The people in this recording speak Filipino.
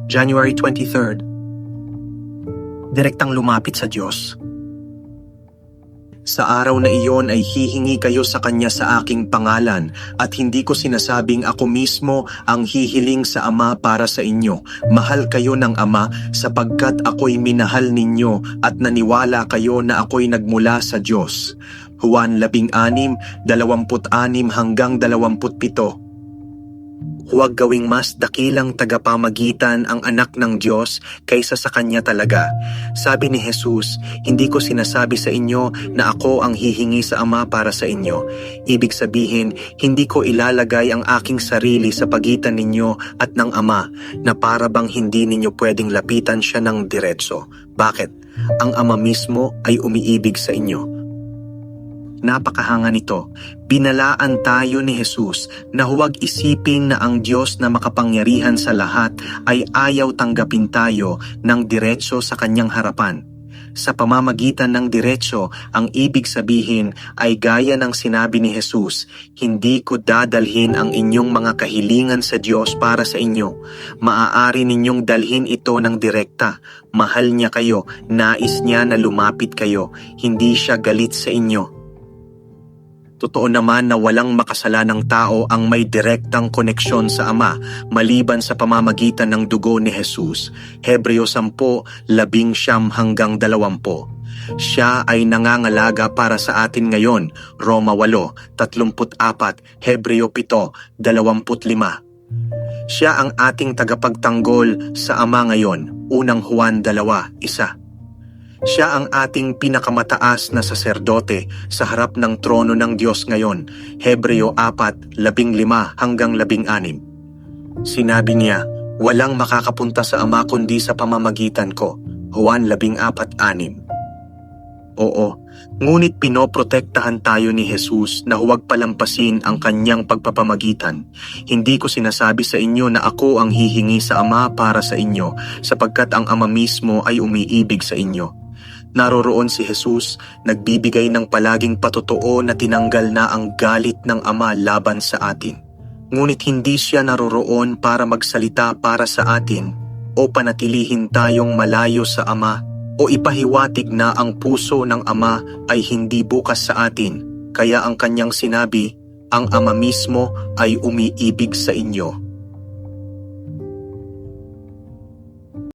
January 23rd. Direktang lumapit sa Diyos. Sa araw na iyon ay hihingi kayo sa Kanya sa aking pangalan at hindi ko sinasabing ako mismo ang hihiling sa Ama para sa inyo. Mahal kayo ng Ama sapagkat ako'y minahal ninyo at naniwala kayo na ako'y nagmula sa Diyos. Juan 16:26 hanggang 27. Huwag gawing mas dakilang tagapamagitan ang anak ng Diyos kaysa sa Kanya talaga. Sabi ni Jesus, hindi ko sinasabi sa inyo na ako ang hihingi sa Ama para sa inyo. Ibig sabihin, hindi ko ilalagay ang aking sarili sa pagitan ninyo at ng Ama na para bang hindi ninyo pwedeng lapitan siya ng diretso. Bakit? Ang Ama mismo ay umiibig sa inyo. Napakahanga nito. Binalaan tayo ni Jesus na huwag isipin na ang Diyos na makapangyarihan sa lahat ay ayaw tanggapin tayo ng diretso sa Kanyang harapan. Sa pamamagitan ng diretso, ang ibig sabihin ay gaya ng sinabi ni Jesus, hindi ko dadalhin ang inyong mga kahilingan sa Diyos para sa inyo. Maaari ninyong dalhin ito ng direkta. Mahal niya kayo, nais niya na lumapit kayo, hindi siya galit sa inyo. Totoo naman na walang makasalanang tao ang may direktang koneksyon sa Ama maliban sa pamamagitan ng dugo ni Jesus. Hebreo 10:19 hanggang 20. Siya ay nangangalaga para sa atin ngayon. Roma 8:34, Hebreo 7:25. Siya ang ating tagapagtanggol sa Ama ngayon. Unang Juan 2:1. Siya ang ating pinakamataas na saserdote sa harap ng trono ng Diyos ngayon. Hebreo 4:15 hanggang 16. Sinabi niya, walang makakapunta sa Ama kundi sa pamamagitan ko. Juan 14:6. Oo, ngunit pinoprotektahan tayo ni Jesus na huwag palampasin ang Kanyang pagpapamagitan. Hindi ko sinasabi sa inyo na ako ang hihingi sa Ama para sa inyo, sapagkat ang Ama mismo ay umiibig sa inyo. Naroroon si Jesus, nagbibigay ng palaging patotoo na tinanggal na ang galit ng Ama laban sa atin. Ngunit hindi siya naroroon para magsalita para sa atin o panatilihin tayong malayo sa Ama o ipahiwatig na ang puso ng Ama ay hindi bukas sa atin. Kaya ang Kanyang sinabi, ang Ama mismo ay umiibig sa inyo.